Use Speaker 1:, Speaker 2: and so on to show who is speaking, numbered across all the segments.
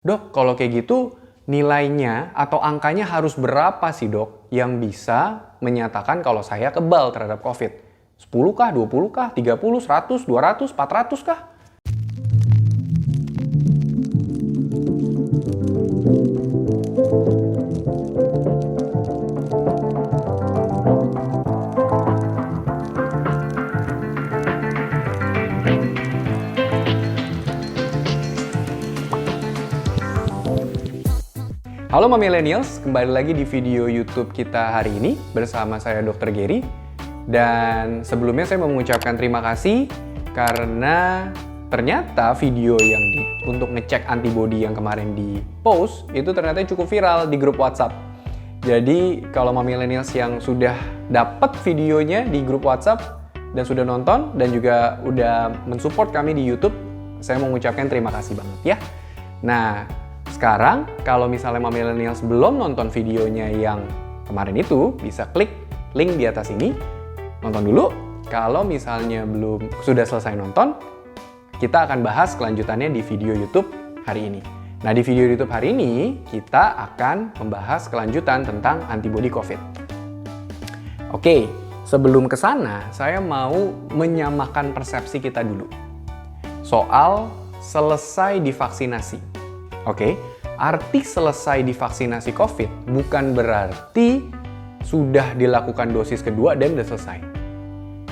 Speaker 1: Dok, kalau kayak gitu nilainya atau angkanya harus berapa sih dok yang bisa menyatakan kalau saya kebal terhadap COVID? 10 kah, 20 kah, 30, 100, 200, 400 kah? Halo Millennials, kembali lagi di video YouTube kita hari ini bersama saya Dr. Gary. Dan sebelumnya saya mau mengucapkan terima kasih karena ternyata video yang untuk ngecek antibody yang kemarin di post itu ternyata cukup viral di grup WhatsApp. Jadi kalau Millennials yang sudah dapat videonya di grup WhatsApp dan sudah nonton dan juga udah mensupport kami di YouTube, saya mau mengucapkan terima kasih banget ya. Nah, sekarang, kalau misalnya Millennials belum nonton videonya yang kemarin itu, bisa klik link di atas ini, nonton dulu. Kalau misalnya belum sudah selesai nonton, kita akan bahas kelanjutannya di video YouTube hari ini. Nah, di video YouTube hari ini, kita akan membahas kelanjutan tentang antibody COVID. Oke, sebelum ke sana, saya mau menyamakan persepsi kita dulu. Soal selesai divaksinasi. Oke, arti selesai divaksinasi COVID bukan berarti sudah dilakukan dosis kedua dan sudah selesai.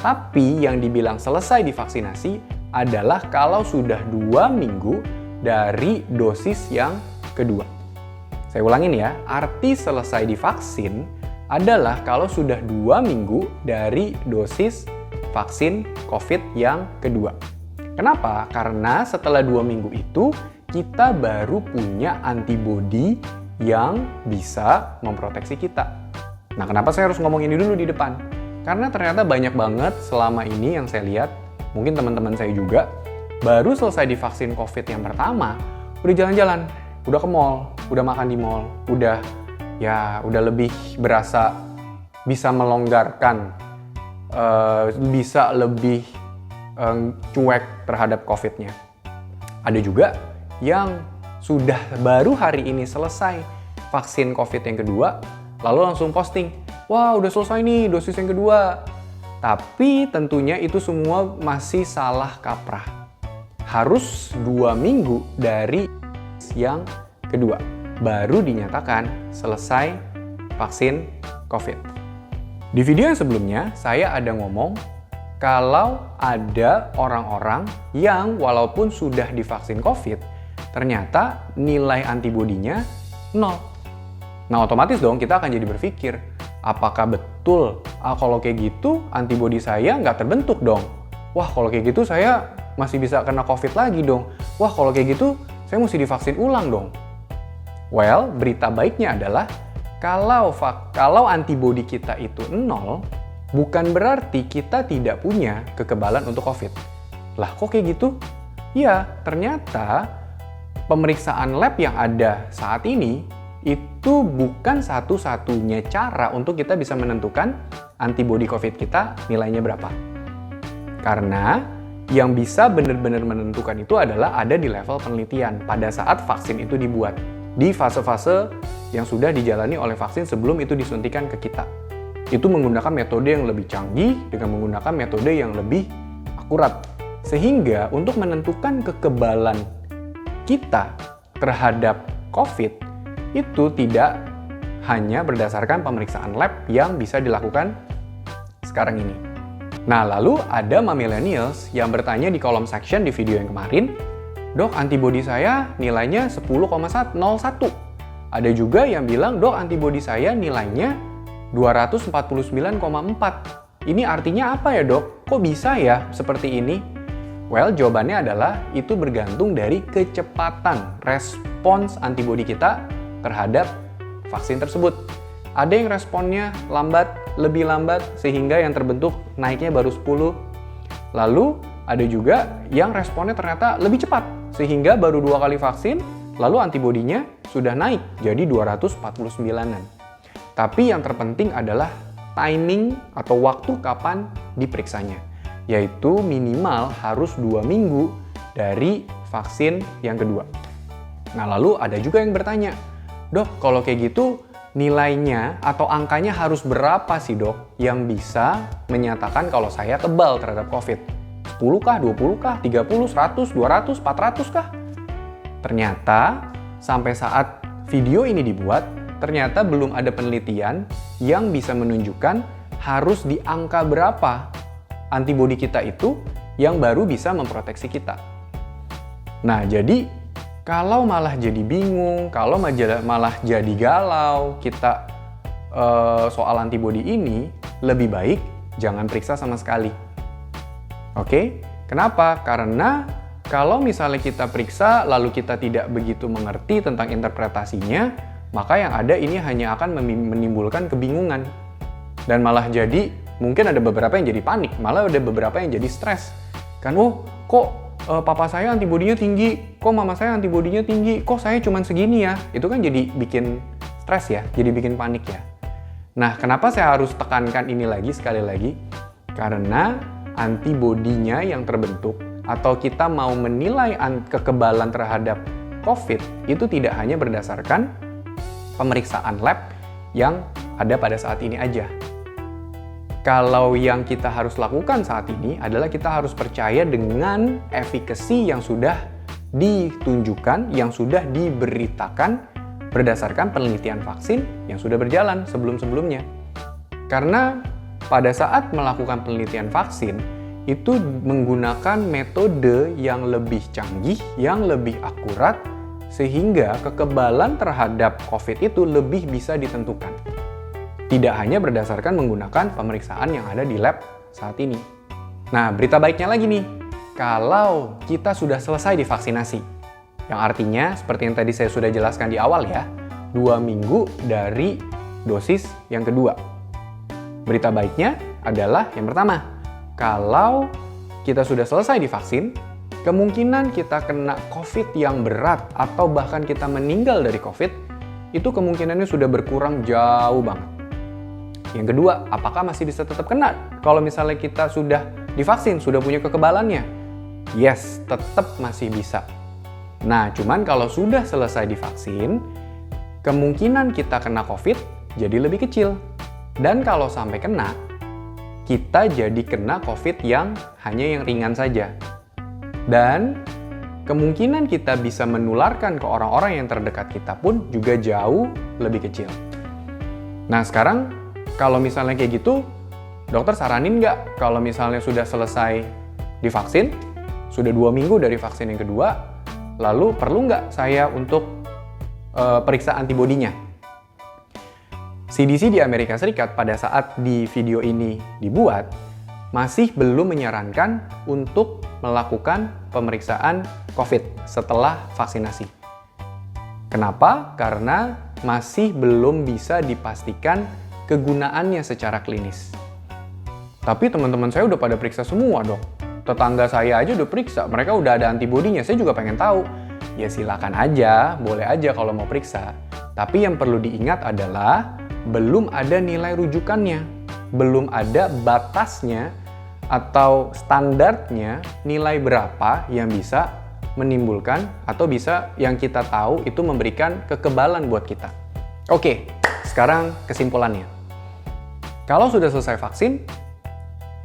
Speaker 1: Tapi yang dibilang selesai divaksinasi adalah kalau sudah 2 minggu dari dosis yang kedua. Saya ulangin ya, arti selesai divaksin adalah kalau sudah 2 minggu dari dosis vaksin COVID yang kedua. Kenapa? Karena setelah 2 minggu itu, kita baru punya antibody yang bisa memproteksi kita. Nah, kenapa saya harus ngomong ini dulu di depan? Karena ternyata banyak banget selama ini yang saya lihat, mungkin teman-teman saya juga, baru selesai divaksin COVID yang pertama, udah jalan-jalan, udah ke mall, udah makan di mall, udah lebih berasa bisa melonggarkan, bisa lebih cuek terhadap COVID-nya. Ada juga yang sudah baru hari ini selesai vaksin COVID yang kedua, lalu langsung posting, wah udah selesai nih dosis yang kedua. Tapi tentunya itu semua masih salah kaprah. Harus 2 minggu dari yang kedua, baru dinyatakan selesai vaksin COVID. Di video yang sebelumnya, saya ada ngomong kalau ada orang-orang yang walaupun sudah divaksin COVID, ternyata nilai antibodinya 0. Nah, otomatis dong kita akan jadi berpikir, apakah betul kalau kayak gitu antibodi saya nggak terbentuk dong? Wah, kalau kayak gitu saya masih bisa kena COVID lagi dong. Wah, kalau kayak gitu saya mesti divaksin ulang dong. Well, berita baiknya adalah kalau antibodi kita itu 0, bukan berarti kita tidak punya kekebalan untuk COVID. Lah, kok kayak gitu? Ya, ternyata pemeriksaan lab yang ada saat ini itu bukan satu-satunya cara untuk kita bisa menentukan antibodi COVID kita nilainya berapa. Karena yang bisa benar-benar menentukan itu adalah ada di level penelitian pada saat vaksin itu dibuat. Di fase-fase yang sudah dijalani oleh vaksin sebelum itu disuntikan ke kita. Itu menggunakan metode yang lebih canggih dengan menggunakan metode yang lebih akurat. Sehingga untuk menentukan kekebalan kita terhadap COVID itu tidak hanya berdasarkan pemeriksaan lab yang bisa dilakukan sekarang ini. Nah, lalu ada Millennials yang bertanya di kolom section di video yang kemarin, dok, antibodi saya nilainya 10,01. Ada juga yang bilang, dok, antibodi saya nilainya 249,4. Ini artinya apa ya, dok? Kok bisa ya seperti ini? Well, jawabannya adalah itu bergantung dari kecepatan respons antibodi kita terhadap vaksin tersebut. Ada yang responnya lambat, lebih lambat, sehingga yang terbentuk naiknya baru 10. Lalu, ada juga yang responnya ternyata lebih cepat, sehingga baru 2 kali vaksin, lalu antibodinya sudah naik jadi 249-an. Tapi yang terpenting adalah timing atau waktu kapan diperiksanya. Yaitu minimal harus 2 minggu dari vaksin yang kedua. Nah, lalu ada juga yang bertanya, "Dok, kalau kayak gitu nilainya atau angkanya harus berapa sih, Dok, yang bisa menyatakan kalau saya kebal terhadap COVID? 10 kah, 20 kah, 30, 100, 200, 400 kah?" Ternyata sampai saat video ini dibuat, ternyata belum ada penelitian yang bisa menunjukkan harus di angka berapa antibodi kita itu yang baru bisa memproteksi kita. Nah, jadi kalau malah jadi bingung, kalau malah jadi galau kita soal antibodi ini, lebih baik jangan periksa sama sekali. Oke? Kenapa? Karena kalau misalnya kita periksa lalu kita tidak begitu mengerti tentang interpretasinya, maka yang ada ini hanya akan menimbulkan kebingungan. Dan malah jadi, mungkin ada beberapa yang jadi panik, malah ada beberapa yang jadi stres. Kan, kok papa saya antibodinya tinggi, kok mama saya antibodinya tinggi, kok saya cuman segini ya? Itu kan jadi bikin stres ya, jadi bikin panik ya. Nah, kenapa saya harus tekankan ini lagi sekali lagi? Karena antibodinya yang terbentuk atau kita mau menilai kekebalan terhadap COVID itu tidak hanya berdasarkan pemeriksaan lab yang ada pada saat ini aja. Kalau yang kita harus lakukan saat ini adalah kita harus percaya dengan efikasi yang sudah ditunjukkan, yang sudah diberitakan berdasarkan penelitian vaksin yang sudah berjalan sebelum-sebelumnya. Karena pada saat melakukan penelitian vaksin, itu menggunakan metode yang lebih canggih, yang lebih akurat, sehingga kekebalan terhadap COVID itu lebih bisa ditentukan. Tidak hanya berdasarkan menggunakan pemeriksaan yang ada di lab saat ini. Nah, berita baiknya lagi nih, kalau kita sudah selesai divaksinasi, yang artinya seperti yang tadi saya sudah jelaskan di awal ya, 2 minggu dari dosis yang kedua. Berita baiknya adalah yang pertama, kalau kita sudah selesai divaksin, kemungkinan kita kena COVID yang berat atau bahkan kita meninggal dari COVID, itu kemungkinannya sudah berkurang jauh banget. Yang kedua, apakah masih bisa tetap kena kalau misalnya kita sudah divaksin, sudah punya kekebalannya? Yes, tetap masih bisa. Nah, cuman kalau sudah selesai divaksin, kemungkinan kita kena COVID jadi lebih kecil. Dan kalau sampai kena, kita jadi kena COVID yang hanya yang ringan saja. Dan kemungkinan kita bisa menularkan ke orang-orang yang terdekat kita pun juga jauh lebih kecil. Nah, sekarang kalau misalnya kayak gitu, dokter saranin nggak kalau misalnya sudah selesai divaksin, sudah 2 minggu dari vaksin yang kedua, lalu perlu nggak saya untuk periksa antibodinya? CDC di Amerika Serikat pada saat di video ini dibuat, masih belum menyarankan untuk melakukan pemeriksaan COVID setelah vaksinasi. Kenapa? Karena masih belum bisa dipastikan kegunaannya secara klinis. Tapi teman-teman saya udah pada periksa semua, Dok. Tetangga saya aja udah periksa, mereka udah ada antibodinya, saya juga pengen tahu. Ya silakan aja, boleh aja kalau mau periksa. Tapi yang perlu diingat adalah belum ada nilai rujukannya, belum ada batasnya atau standarnya nilai berapa yang bisa menimbulkan atau bisa yang kita tahu itu memberikan kekebalan buat kita. Oke, sekarang kesimpulannya. Kalau sudah selesai vaksin,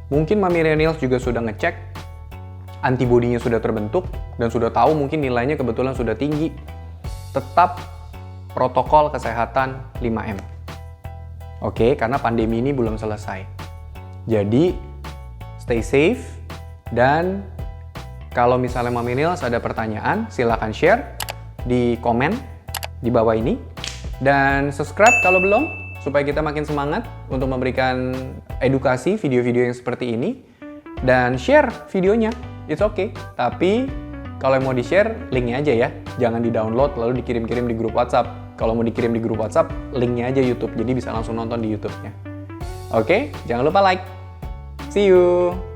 Speaker 1: mungkin millennials juga sudah ngecek, antibodinya sudah terbentuk, dan sudah tahu mungkin nilainya kebetulan sudah tinggi. Tetap protokol kesehatan 5M. Oke, karena pandemi ini belum selesai. Jadi, stay safe, dan kalau misalnya millennials ada pertanyaan, silakan share di komen di bawah ini. Dan subscribe kalau belum, supaya kita makin semangat untuk memberikan edukasi video-video yang seperti ini. Dan share videonya, it's okay. Tapi kalau mau di-share, linknya aja ya. Jangan di-download lalu dikirim-kirim di grup WhatsApp. Kalau mau dikirim di grup WhatsApp, linknya aja YouTube. Jadi bisa langsung nonton di YouTube-nya. Oke, jangan lupa like. See you!